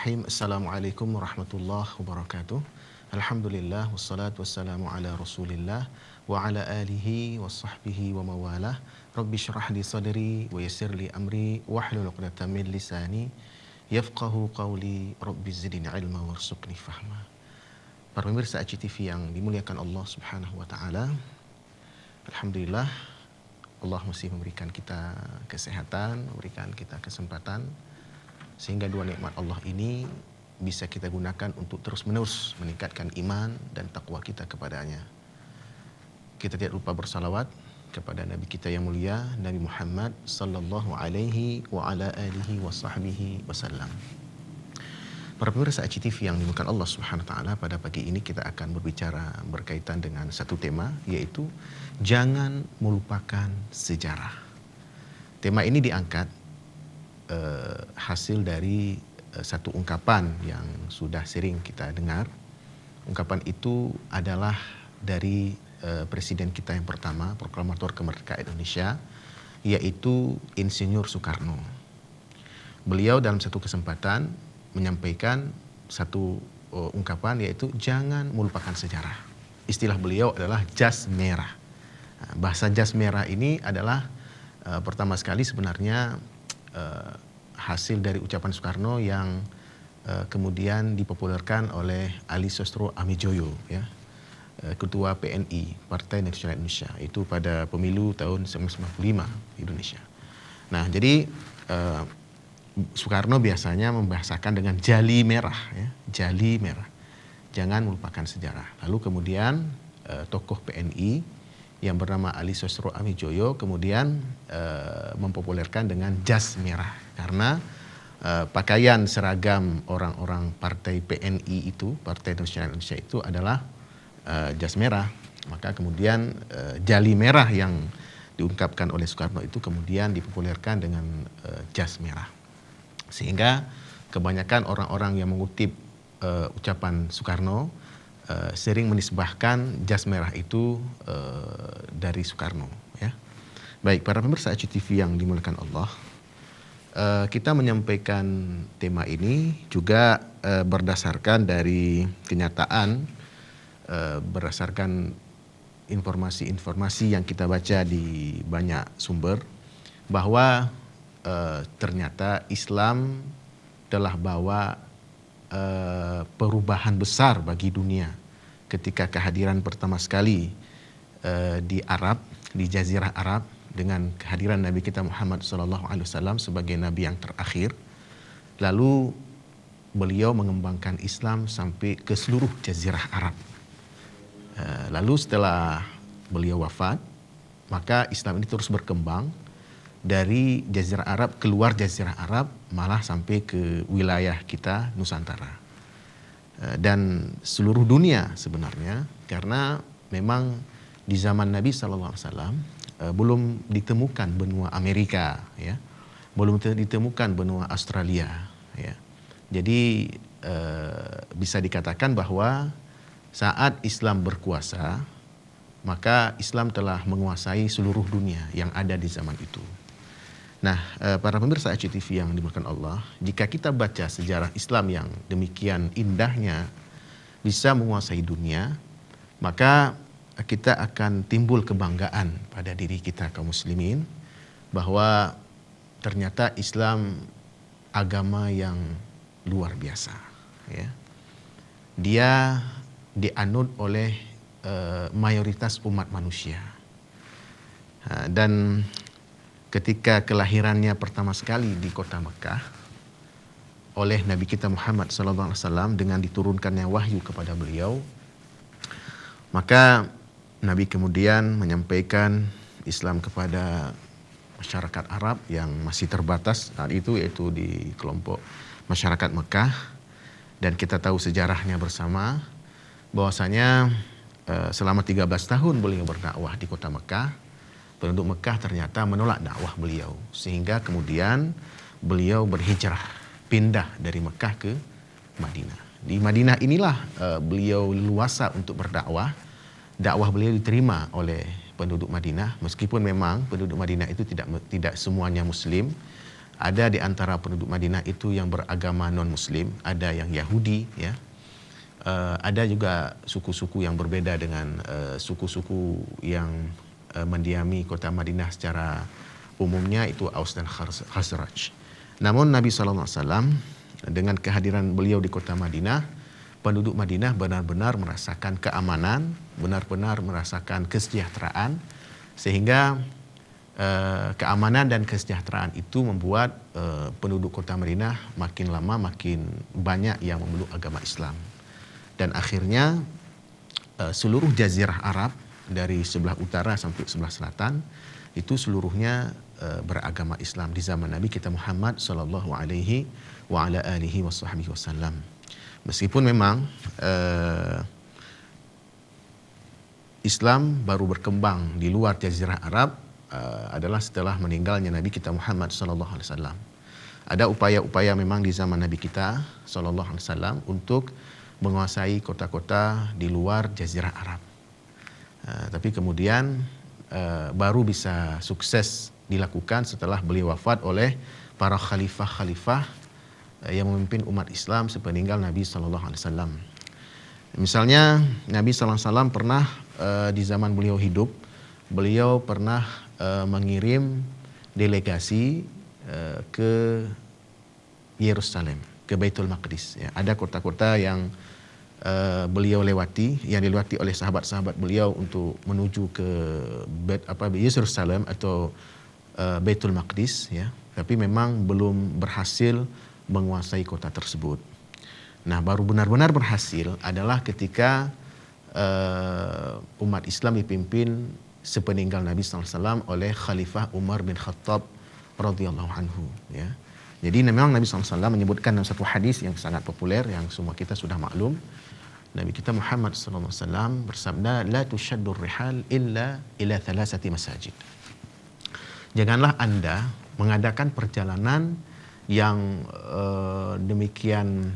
Bismillahirrahmanirrahim. Assalamualaikum warahmatullahi wabarakatuh. Alhamdulillah wassalatu wassalamu ala Rasulillah wa ala alihi wa sahbihi wa mawalah. Rabbi syrah li sadri wa yassir li amri wahlul 'uqdatam min lisani yafqahu qawli. Rabbi zidni ilma warzuqni fahma. Para pemirsa ACTV yang dimuliakan Allah Subhanahu wa taala. Alhamdulillah Allah masih memberikan kita kesehatan, memberikan kita kesempatan sehingga dua nikmat Allah ini bisa kita gunakan untuk terus-menerus meningkatkan iman dan takwa kita kepadanya. Kita tidak lupa bersalawat kepada Nabi kita yang mulia, Nabi Muhammad sallallahu alaihi wa ala alihi wa sahbihi wasallam. Para pemirsa ACTV yang dimuliakan Allah Subhanahu wa taala, pada pagi ini kita akan berbicara berkaitan dengan satu tema, yaitu jangan melupakan sejarah. Tema ini diangkat hasil dari satu ungkapan yang sudah sering kita dengar. Ungkapan itu adalah dari presiden kita yang pertama, proklamator kemerdekaan Indonesia, yaitu Insinyur Soekarno. Beliau dalam satu kesempatan menyampaikan satu ungkapan, yaitu jangan melupakan sejarah. Istilah beliau adalah jas merah. Bahasa jas merah ini adalah pertama sekali sebenarnya hasil dari ucapan Soekarno yang kemudian dipopulerkan oleh Ali Sosro Amijoyo, ya, ketua PNI Partai Nasional Indonesia, itu pada pemilu tahun 1995 Indonesia. Nah, jadi Soekarno biasanya membahasakan dengan jali merah, ya, jali merah. Jangan melupakan sejarah. Lalu kemudian tokoh PNI yang bernama Ali Sosro Amijoyo kemudian mempopulerkan dengan jas merah, karena pakaian seragam orang-orang partai PNI itu, Partai Nasional Indonesia itu adalah jas merah. Maka kemudian jali merah yang diungkapkan oleh Soekarno itu kemudian dipopulerkan dengan jas merah. Sehingga kebanyakan orang-orang yang mengutip ucapan Soekarno sering menisbahkan jas merah itu dari Soekarno, ya. Baik, para pemirsa ACTV yang dimuliakan Allah, kita menyampaikan tema ini juga berdasarkan dari kenyataan, berdasarkan informasi-informasi yang kita baca di banyak sumber, bahwa ternyata Islam telah bawa perubahan besar bagi dunia ketika kehadiran pertama sekali di Arab, di Jazirah Arab, dengan kehadiran Nabi kita Muhammad SAW sebagai Nabi yang terakhir. Lalu beliau mengembangkan Islam sampai ke seluruh Jazirah Arab. Lalu setelah beliau wafat, maka Islam ini terus berkembang dari Jazirah Arab, keluar Jazirah Arab, malah sampai ke wilayah kita Nusantara dan seluruh dunia sebenarnya, karena memang di zaman Nabi SAW belum ditemukan benua Amerika, ya, belum ditemukan benua Australia, ya. Jadi bisa dikatakan bahwa saat Islam berkuasa, maka Islam telah menguasai seluruh dunia yang ada di zaman itu. Nah, para pemirsa ACTV yang dimuliakan Allah, jika kita baca sejarah Islam yang demikian indahnya bisa menguasai dunia, maka kita akan timbul kebanggaan pada diri kita kaum muslimin bahwa ternyata Islam agama yang luar biasa, ya. Dia dianut oleh mayoritas umat manusia. Dan ketika kelahirannya pertama sekali di kota Mekah oleh Nabi kita Muhammad SAW dengan diturunkannya wahyu kepada beliau, maka Nabi kemudian menyampaikan Islam kepada masyarakat Arab yang masih terbatas saat itu, yaitu di kelompok masyarakat Mekah. Dan kita tahu sejarahnya bersama bahwasanya selama 13 tahun beliau berdakwah di kota Mekah, penduduk Mekah ternyata menolak dakwah beliau, sehingga kemudian beliau berhijrah, pindah dari Mekah ke Madinah. Di Madinah inilah beliau leluasa untuk berdakwah. Dakwah beliau diterima oleh penduduk Madinah, meskipun memang penduduk Madinah itu tidak semuanya Muslim. Ada di antara penduduk Madinah itu yang beragama non-Muslim, ada yang Yahudi, ya. Ada juga suku-suku yang berbeda dengan suku-suku yang mendiami kota Madinah secara umumnya, itu Aus dan Khazraj. Namun Nabi SAW dengan kehadiran beliau di kota Madinah, penduduk Madinah benar-benar merasakan keamanan, benar-benar merasakan kesejahteraan, sehingga keamanan dan kesejahteraan itu membuat penduduk kota Madinah makin lama makin banyak yang memeluk agama Islam. Dan akhirnya seluruh jazirah Arab dari sebelah utara sampai sebelah selatan itu seluruhnya beragama Islam di zaman Nabi kita Muhammad sallallahu alaihi wa ala alihi wasallam. Meskipun memang Islam baru berkembang di luar jazirah Arab adalah setelah meninggalnya Nabi kita Muhammad sallallahu alaihi wasallam. Ada upaya-upaya memang di zaman Nabi kita sallallahu alaihi wasallam untuk menguasai kota-kota di luar jazirah Arab. Tapi kemudian baru bisa sukses dilakukan setelah beliau wafat oleh para khalifah-khalifah yang memimpin umat Islam sepeninggal Nabi sallallahu alaihi wasallam. Misalnya Nabi sallallahu alaihi wasallam pernah di zaman beliau hidup, beliau pernah mengirim delegasi ke Yerusalem, ke Baitul Maqdis. Ya, ada kota-kota yang beliau lewati, yang dilewati oleh sahabat-sahabat beliau untuk menuju ke Yerusalem atau Baitul Maqdis, ya. Tapi memang belum berhasil menguasai kota tersebut. Nah, baru benar-benar berhasil adalah ketika umat Islam dipimpin sepeninggal Nabi SAW oleh Khalifah Umar bin Khattab radhiyallahu anhu, ya. Jadi memang Nabi SAW menyebutkan dalam satu hadis yang sangat populer yang semua kita sudah maklum. Nabi kita Muhammad SAW bersabda, la tushaddur rihal illa ila thalathati masajid. Janganlah Anda mengadakan perjalanan yang demikian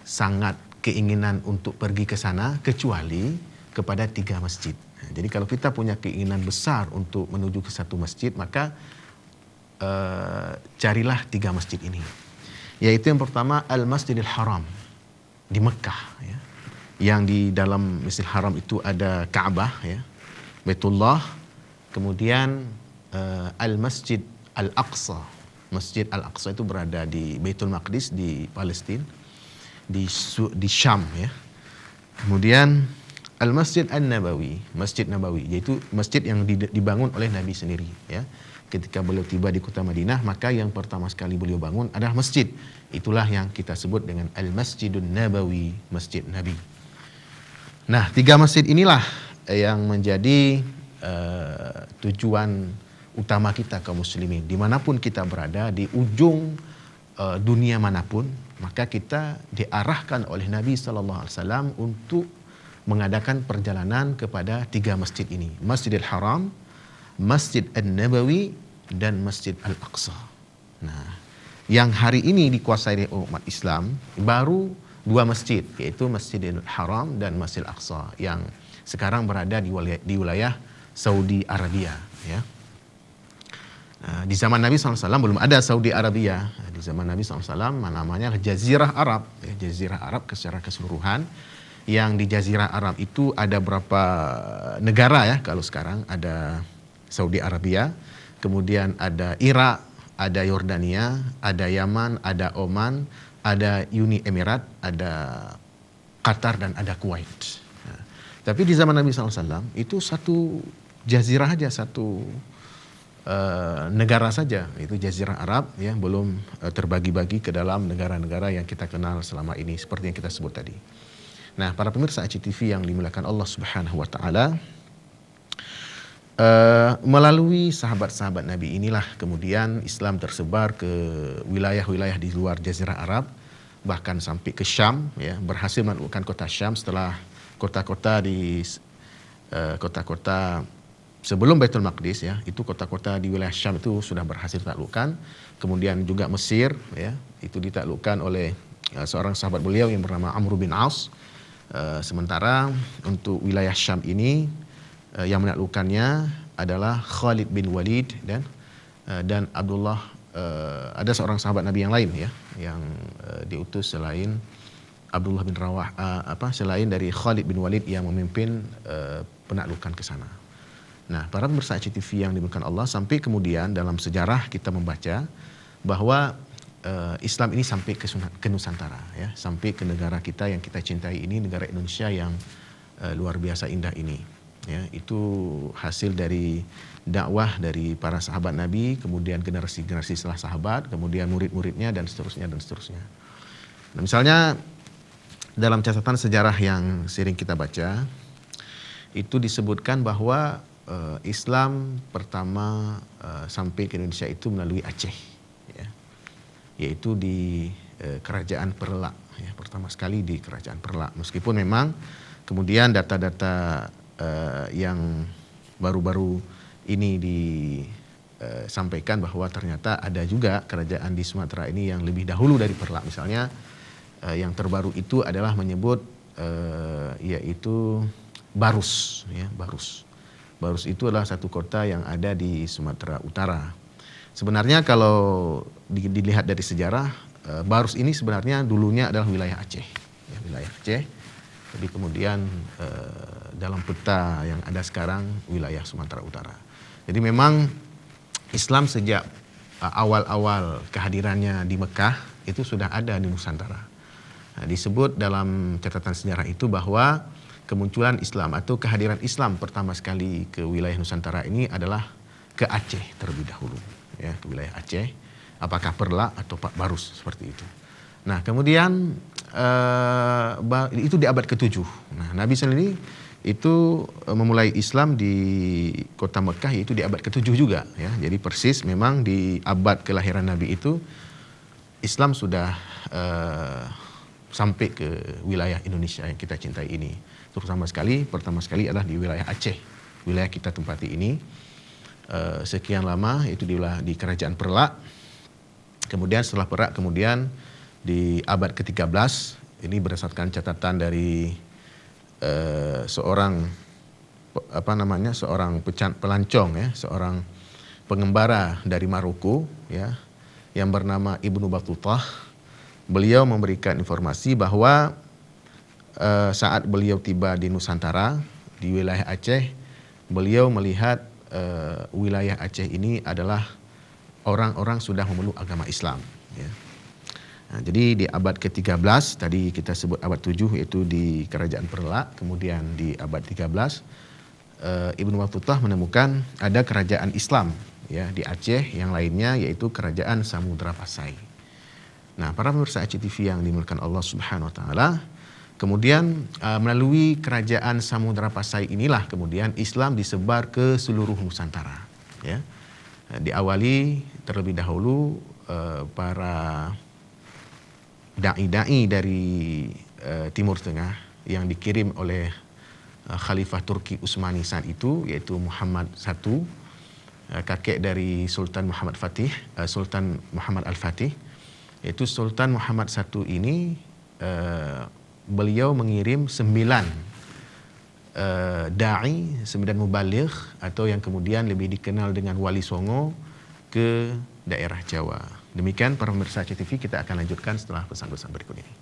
sangat keinginan untuk pergi ke sana kecuali kepada 3 masjid. Jadi kalau kita punya keinginan besar untuk menuju ke satu masjid, maka carilah 3 masjid ini. Yaitu yang pertama Al-Masjidil Haram di Mekah, ya. Yang di dalam Masjidil Haram itu ada Ka'bah, ya, Baitullah. Kemudian Al-Masjid Al-Aqsa. Masjid Al-Aqsa itu berada di Baitul Maqdis di Palestina, di Syam, ya. Kemudian Al-Masjid An-Nabawi, Masjid Nabawi, yaitu masjid yang dibangun oleh Nabi sendiri, ya. Ketika beliau tiba di kota Madinah, maka yang pertama sekali beliau bangun adalah masjid. Itulah yang kita sebut dengan Al-Masjidun Nabawi, Masjid Nabi. Nah, 3 masjid inilah yang menjadi tujuan utama kita kaum muslimin. Dimanapun kita berada, di ujung dunia manapun, maka kita diarahkan oleh Nabi SAW untuk mengadakan perjalanan kepada 3 masjid ini. Masjidil Haram, Masjid An-Nabawi, dan Masjid Al-Aqsa. Nah, yang hari ini dikuasai oleh umat Islam baru 2 masjid, yaitu Masjidil Haram dan Masjid Al-Aqsa yang sekarang berada di wilayah Saudi Arabia, ya. Di zaman Nabi SAW belum ada Saudi Arabia. Di zaman Nabi SAW namanya Jazirah Arab, ya, Jazirah Arab secara keseluruhan. Yang di Jazirah Arab itu ada berapa negara, ya? Kalau sekarang ada Saudi Arabia, kemudian ada Irak, ada Yordania, ada Yaman, ada Oman, ada Uni Emirat, ada Qatar, dan ada Kuwait. Nah, tapi di zaman Nabi SAW itu satu jazirah aja, satu negara saja, itu Jazirah Arab, ya, belum terbagi-bagi ke dalam negara-negara yang kita kenal selama ini seperti yang kita sebut tadi. Nah, para pemirsa ACTV yang dimuliakan Allah Subhanahu wa taala, melalui sahabat-sahabat Nabi inilah kemudian Islam tersebar ke wilayah-wilayah di luar Jazirah Arab, bahkan sampai ke Syam, ya, berhasil menaklukkan kota Syam setelah kota-kota sebelum Baitul Maqdis, ya, itu kota-kota di wilayah Syam itu sudah berhasil ditaklukkan. Kemudian juga Mesir, ya, itu ditaklukkan oleh seorang sahabat beliau yang bernama Amr bin Aus. Sementara untuk wilayah Syam ini yang menaklukkannya adalah Khalid bin Walid dan Abdullah ada seorang sahabat Nabi yang lain ya, yang diutus selain Abdullah bin Rawah, selain dari Khalid bin Walid yang memimpin penaklukan ke sana. Nah, para pemirsa ICTV yang dimuliakan Allah, sampai kemudian dalam sejarah kita membaca bahwa Islam ini sampai ke Nusantara ya, sampai ke negara kita yang kita cintai ini, negara Indonesia yang luar biasa indah ini. Ya, itu hasil dari dakwah dari para sahabat Nabi, kemudian generasi-generasi setelah sahabat, kemudian murid-muridnya dan seterusnya dan seterusnya. Nah, misalnya dalam catatan sejarah yang sering kita baca, itu disebutkan bahwa Islam pertama sampai ke Indonesia itu melalui Aceh, ya, yaitu di Kerajaan Perlak, ya, pertama sekali di Kerajaan Perlak. Meskipun memang kemudian data-data yang baru-baru ini disampaikan bahwa ternyata ada juga kerajaan di Sumatera ini yang lebih dahulu dari Perlak. Misalnya yang terbaru itu adalah menyebut yaitu Barus, ya, Barus. Barus itu adalah satu kota yang ada di Sumatera Utara. Sebenarnya kalau dilihat dari sejarah, Barus ini sebenarnya dulunya adalah wilayah Aceh, ya, wilayah Aceh. Tapi kemudian dalam peta yang ada sekarang wilayah Sumatera Utara. Jadi memang Islam sejak awal-awal kehadirannya di Mekah itu sudah ada di Nusantara. Nah, disebut dalam catatan sejarah itu bahwa kemunculan Islam atau kehadiran Islam pertama sekali ke wilayah Nusantara ini adalah ke Aceh terlebih dahulu, ya, ke wilayah Aceh. Apakah Perlak atau Pak Barus seperti itu. Nah, kemudian itu di abad ke-7. Nah, Nabi sendiri itu memulai Islam di kota Mekah yaitu di abad ke-7 juga, ya. Jadi persis memang di abad kelahiran Nabi itu Islam sudah sampai ke wilayah Indonesia yang kita cintai ini. Terutama sekali pertama sekali adalah di wilayah Aceh, wilayah kita tempati ini. Sekian lama itu di Kerajaan Perlak. Kemudian setelah Perlak kemudian di abad ke-13 ini berdasarkan catatan dari seorang seorang pelancong, ya, seorang pengembara dari Maroko, ya, yang bernama Ibnu Battutah. Beliau memberikan informasi bahwa saat beliau tiba di Nusantara di wilayah Aceh, beliau melihat wilayah Aceh ini adalah orang-orang sudah memeluk agama Islam, ya. Nah, jadi di abad ke-13 tadi kita sebut abad 7 yaitu di Kerajaan Perlak, kemudian di abad 13 Ibnu Battutah menemukan ada kerajaan Islam, ya, di Aceh, yang lainnya yaitu Kerajaan Samudra Pasai. Nah, para pemirsa ICTV yang dimuliakan Allah Subhanahu wa taala, kemudian melalui Kerajaan Samudra Pasai inilah kemudian Islam disebar ke seluruh Nusantara, ya. Diawali terlebih dahulu para dai-dai dari Timur Tengah yang dikirim oleh Khalifah Turki Utsmani saat itu, yaitu Muhammad I, kakek dari Sultan Muhammad Fatih, Sultan Muhammad Al-Fatih. Yaitu Sultan Muhammad I ini beliau mengirim 9 dai, 9 mubaligh atau yang kemudian lebih dikenal dengan Wali Songo ke daerah Jawa. Demikian para pemirsa ICTV, kita akan lanjutkan setelah pesan-pesan berikut ini.